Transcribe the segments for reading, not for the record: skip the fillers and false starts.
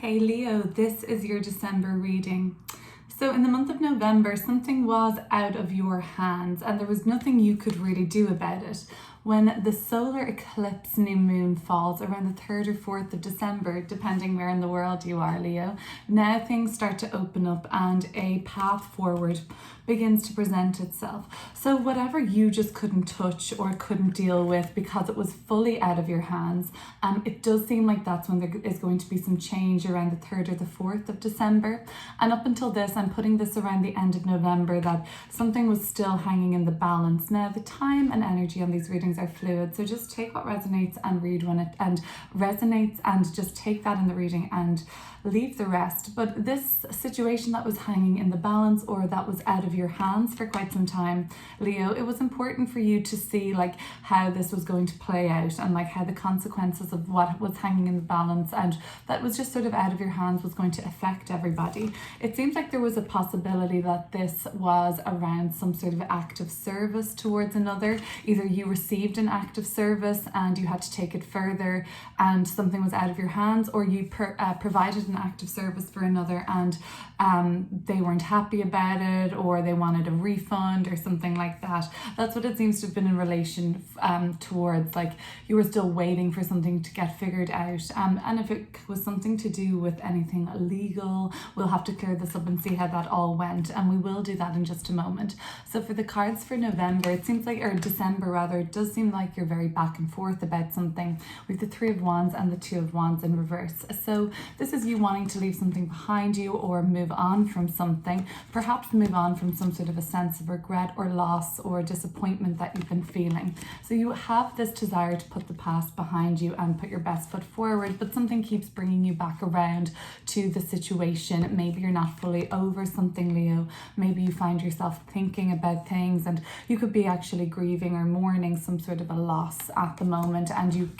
Hey Leo, this is your December reading. So in the month of November, something was out of your hands and there was nothing you could really do about it. When the solar eclipse new moon falls around the 3rd or 4th of December, depending where in the world you are, Leo, now things start to open up and a path forward begins to present itself. So whatever you just couldn't touch or couldn't deal with because it was fully out of your hands, it does seem like that's when there is going to be some change around the 3rd or the 4th of December. And up until this, I'm putting this around the end of November, that something was still hanging in the balance. Now, the time and energy on these readings are fluid, so just take what resonates and read when it resonates, and just take that in the reading and leave the rest. But this situation that was hanging in the balance, or that was out of your hands for quite some time, Leo, it was important for you to see like how this was going to play out, and like how the consequences of what was hanging in the balance and that was just sort of out of your hands was going to affect everybody. It seems like there was a possibility that this was around some sort of act of service towards another. Either you received an act of service and you had to take it further and something was out of your hands, or you provided an act of service for another and they weren't happy about it, or they wanted a refund or something like that. That's what it seems to have been in relation towards, like you were still waiting for something to get figured out. And if it was something to do with anything legal, we'll have to clear this up and see how that all went, and we will do that in just a moment. So for the cards for November, it seems like, or December rather, it does seem like you're very back and forth about something, with the 3 of Wands and the 2 of Wands in reverse. So this is you wanting to leave something behind you or move on from something, perhaps move on from some sort of a sense of regret or loss or disappointment that you've been feeling. So you have this desire to put the past behind you and put your best foot forward, but something keeps bringing you back around to the situation. Maybe you're not fully over something, Leo. Maybe you find yourself thinking about things, and you could be actually grieving or mourning some sort of a loss at the moment, and you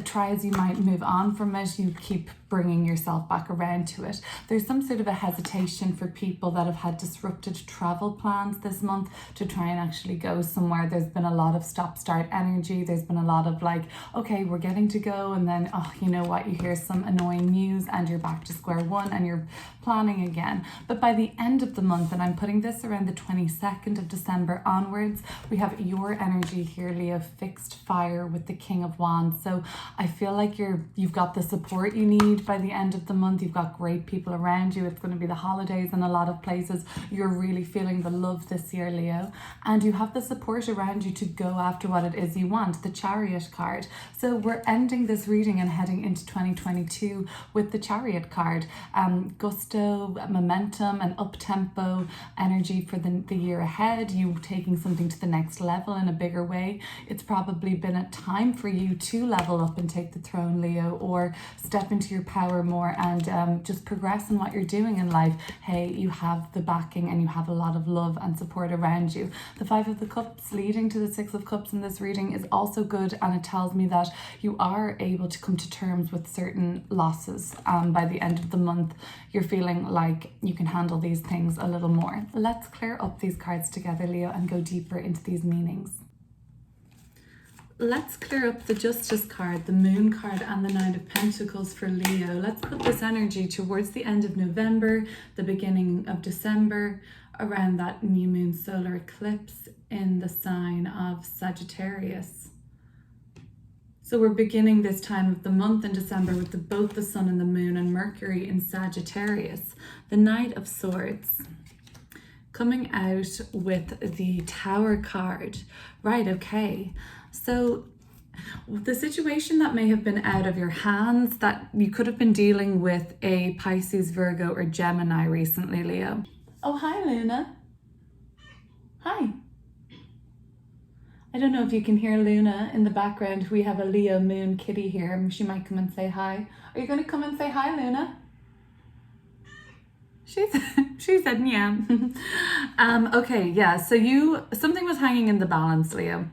try as you might move on from it, you keep bringing yourself back around to it. There's some sort of a hesitation for people that have had disrupted travel plans this month to try and actually go somewhere. There's been a lot of stop-start energy. There's been a lot of like, okay, we're getting to go, and then, oh, you know what, you hear some annoying news and you're back to square one and you're planning again. But by the end of the month, and I'm putting this around the 22nd of December onwards, we have your energy here, Leo, fixed fire with the King of Wands. So I feel like you've got the support you need by the end of the month. You've got great people around you. It's going to be the holidays in a lot of places. You're really feeling the love this year, Leo, and you have the support around you to go after what it is you want, the Chariot card. So we're ending this reading and heading into 2022 with the Chariot card. Gusto, momentum, and up-tempo energy for the year ahead, you taking something to the next level in a bigger way. It's probably been a time for you to level up and take the throne, Leo, or step into your power more and just progress in what you're doing in life. Hey, you have the backing and you have a lot of love and support around you. The 5 of the Cups leading to the 6 of Cups in this reading is also good, and it tells me that you are able to come to terms with certain losses. By the end of the month, you're feeling like you can handle these things a little more. Let's clear up these cards together, Leo, and go deeper into these meanings. Let's clear up the Justice card, the Moon card, and the 9 of Pentacles for Leo. Let's put this energy towards the end of November, the beginning of December, around that new moon solar eclipse in the sign of Sagittarius. So we're beginning this time of the month in December with both the Sun and the Moon and Mercury in Sagittarius. The Knight of Swords coming out with the Tower card. Right, okay. So the situation that may have been out of your hands, that you could have been dealing with a Pisces, Virgo, or Gemini recently, Leo. Oh, hi, Luna. Hi. I don't know if you can hear Luna in the background. We have a Leo moon kitty here. She might come and say hi. Are you going to come and say hi, Luna? She said yeah. Okay, yeah. So something was hanging in the balance, Leo,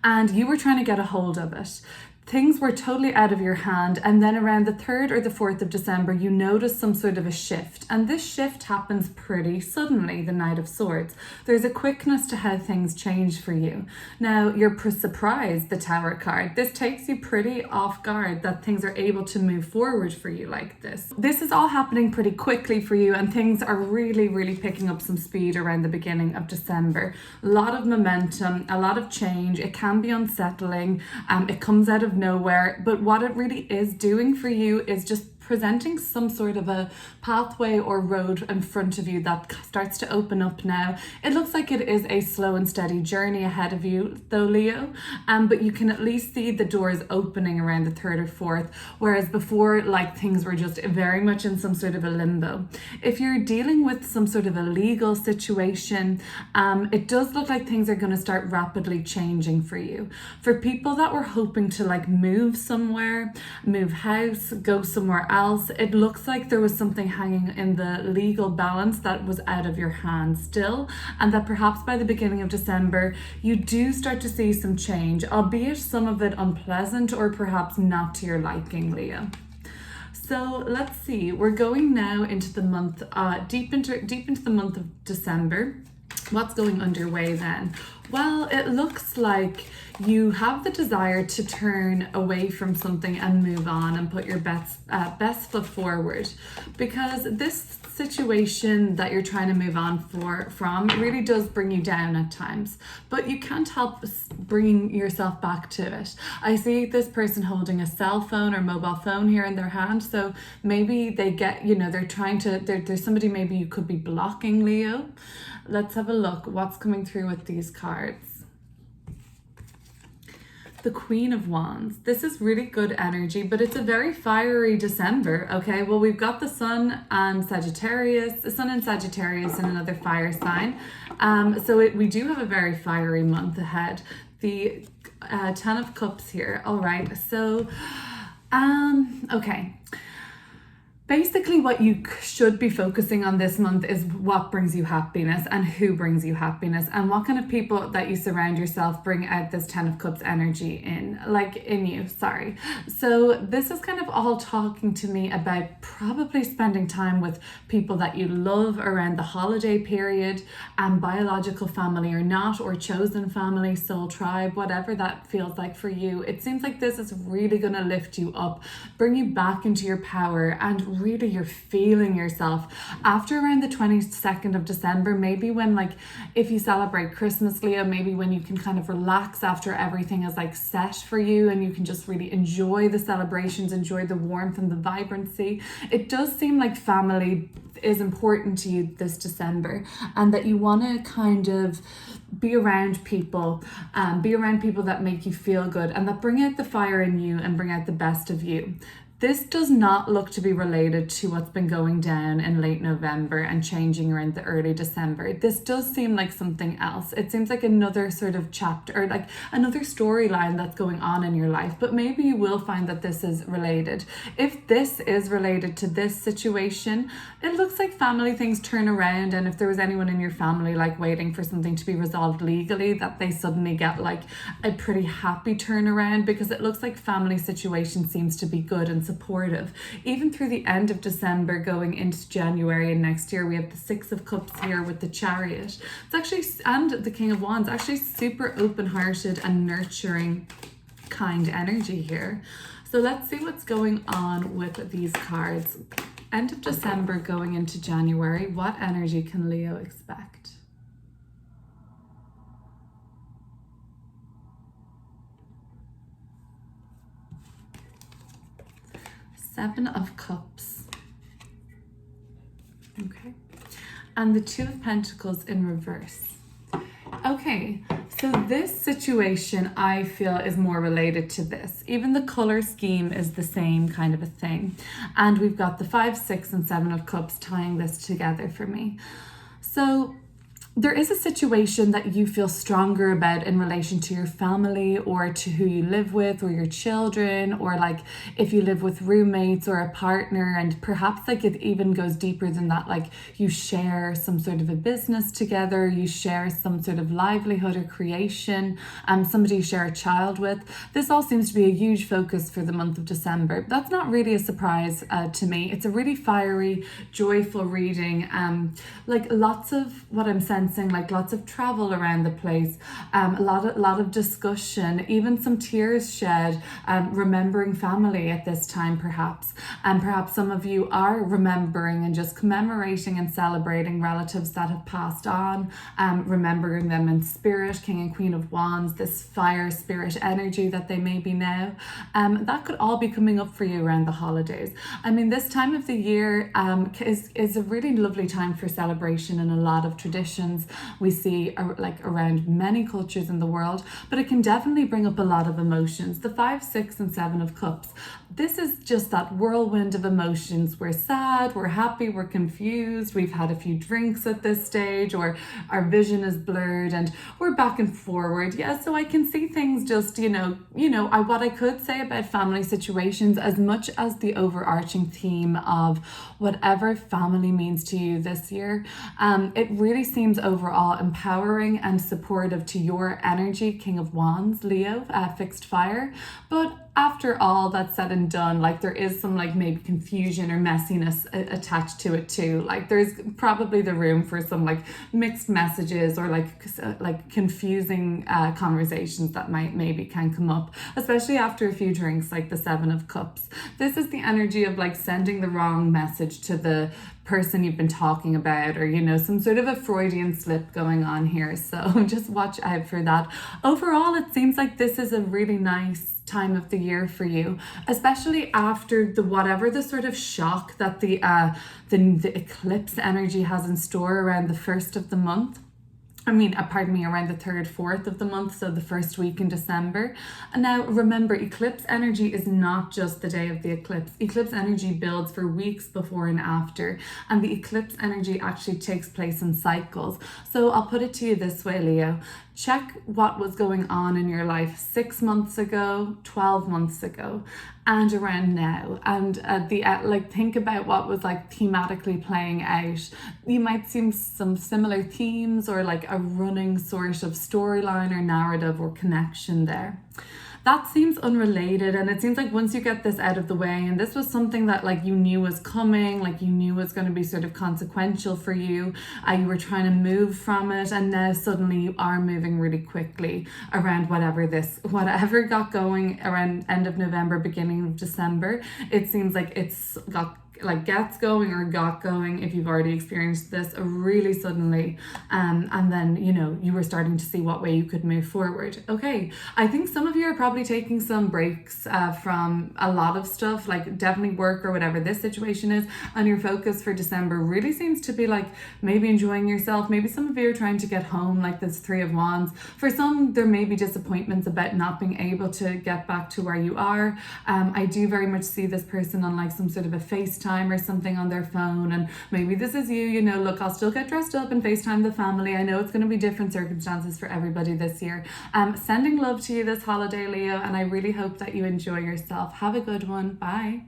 and you were trying to get a hold of it. things were totally out of your hand, and then around the 3rd or the 4th of December you notice some sort of a shift, and this shift happens pretty suddenly, the Knight of Swords. There's a quickness to how things change for you. Now you're surprised, the Tower card. This takes you pretty off guard that things are able to move forward for you like this. This is all happening pretty quickly for you, and things are really picking up some speed around the beginning of December. A lot of momentum, a lot of change. It can be unsettling. It comes out of nowhere, but what it really is doing for you is just presenting some sort of a pathway or road in front of you that starts to open up now. It looks like it is a slow and steady journey ahead of you though, Leo, but you can at least see the doors opening around the 3rd or 4th, whereas before, like, things were just very much in some sort of a limbo. If you're dealing with some sort of a legal situation, it does look like things are going to start rapidly changing for you. For people that were hoping to like move somewhere, move house, go somewhere else, it looks like there was something hanging in the legal balance that was out of your hands still, and that perhaps by the beginning of December you do start to see some change, albeit some of it unpleasant or perhaps not to your liking, Leo. So let's see, we're going now into the month, deep into the month of December. What's going underway then? Well, it looks like you have the desire to turn away from something and move on and put your best foot forward, because this situation that you're trying to move on from really does bring you down at times, but you can't help bringing yourself back to it. I see this person holding a cell phone or mobile phone here in their hand, so maybe they get, they're trying to, there's somebody maybe you could be blocking, Leo. Let's have a look what's coming through with these cards. The Queen of Wands. This is really good energy, but it's a very fiery December, okay? Well, we've got the Sun and Sagittarius, the Sun and Sagittarius in another fire sign. We do have a very fiery month ahead. The 10 of Cups here. All right, so, okay. Basically, what you should be focusing on this month is what brings you happiness and who brings you happiness, and what kind of people that you surround yourself bring out this 10 of Cups energy in you. So this is kind of all talking to me about probably spending time with people that you love around the holiday period, and biological family or not, or chosen family, soul tribe, whatever that feels like for you. It seems like this is really going to lift you up, bring you back into your power, and really you're feeling yourself after around the 22nd of December, maybe when, like, if you celebrate Christmas, Leo, maybe when you can kind of relax after everything is like set for you and you can just really enjoy the celebrations, enjoy the warmth and the vibrancy. It does seem like family is important to you this December, and that you want to kind of be around people that make you feel good and that bring out the fire in you and bring out the best of you. This does not look to be related to what's been going down in late November and changing around the early December. This does seem like something else. It seems like another sort of chapter, or like another storyline that's going on in your life, but maybe you will find that this is related. If this is related to this situation, it looks like family things turn around, and if there was anyone in your family like waiting for something to be resolved legally, that they suddenly get like a pretty happy turnaround, because it looks like family situation seems to be good and supportive. Even through the end of December going into January and next year, we have the 6 of Cups here with the Chariot. It's actually, and the King of Wands, actually super open-hearted and nurturing kind energy here. So let's see what's going on with these cards. End of December going into January, what energy can Leo expect? Seven of Cups. Okay. And the 2 of Pentacles in reverse. Okay, so this situation I feel is more related to this. Even the color scheme is the same kind of a thing. And we've got the 5, 6, and 7 of Cups tying this together for me. So there is a situation that you feel stronger about in relation to your family or to who you live with or your children, or like if you live with roommates or a partner, and perhaps like it even goes deeper than that, like you share some sort of a business together, you share some sort of livelihood or creation, somebody you share a child with. This all seems to be a huge focus for the month of December. That's not really a surprise to me. It's a really fiery, joyful reading, like lots of what I'm sensing, like lots of travel around the place, a lot of discussion, even some tears shed, remembering family at this time perhaps. And perhaps some of you are remembering and just commemorating and celebrating relatives that have passed on, remembering them in spirit, King and Queen of Wands, this fire spirit energy that they may be now. That could all be coming up for you around the holidays. I mean, this time of the year is a really lovely time for celebration in a lot of traditions we see like around many cultures in the world, but it can definitely bring up a lot of emotions. The 5, 6, and 7 of Cups, this is just that whirlwind of emotions. We're sad, we're happy, we're confused, we've had a few drinks at this stage, or our vision is blurred and we're back and forward. Yeah, so I can see things just, what I could say about family situations, as much as the overarching theme of whatever family means to you this year, it really seems overall empowering and supportive to your energy, King of Wands, Leo, fixed fire. But after all that's said and done, like there is some like maybe confusion or messiness attached to it too. Like there's probably the room for some like mixed messages or like confusing conversations that maybe can come up, especially after a few drinks, like the 7 of Cups. This is the energy of like sending the wrong message to the person you've been talking about, or some sort of a Freudian slip going on here, so just watch out for that. Overall, it seems like this is a really nice time of the year for you, especially after the sort of shock that the eclipse energy has in store around the first of the month. Around the 3rd, 4th of the month, so the first week in December. And now remember, eclipse energy is not just the day of the eclipse. Eclipse energy builds for weeks before and after, and the eclipse energy actually takes place in cycles. So I'll put it to you this way, Leo. Check what was going on in your life 6 months ago, 12 months ago, and around now, and think about what was like thematically playing out. You might see some similar themes or like a running sort of storyline or narrative or connection there. That seems unrelated, and it seems like once you get this out of the way, and this was something that like you knew was coming, like you knew was going to be sort of consequential for you, you were trying to move from it, and now suddenly you are moving really quickly around whatever got going around end of November, beginning of December. It seems like it's gets going or got going, if you've already experienced this, really suddenly, and then you were starting to see what way you could move forward. Okay, I think some of you are probably taking some breaks from a lot of stuff, like definitely work or whatever this situation is, and your focus for December really seems to be like maybe enjoying yourself. Maybe some of you are trying to get home, like this 3 of Wands. For some, there may be disappointments about not being able to get back to where you are. I do very much see this person on like some sort of a FaceTime or something on their phone, and maybe this is you, look, I'll still get dressed up and FaceTime the family. I know it's going to be different circumstances for everybody this year. Sending love to you this holiday, Leo, and I really hope that you enjoy yourself. Have a good one. Bye.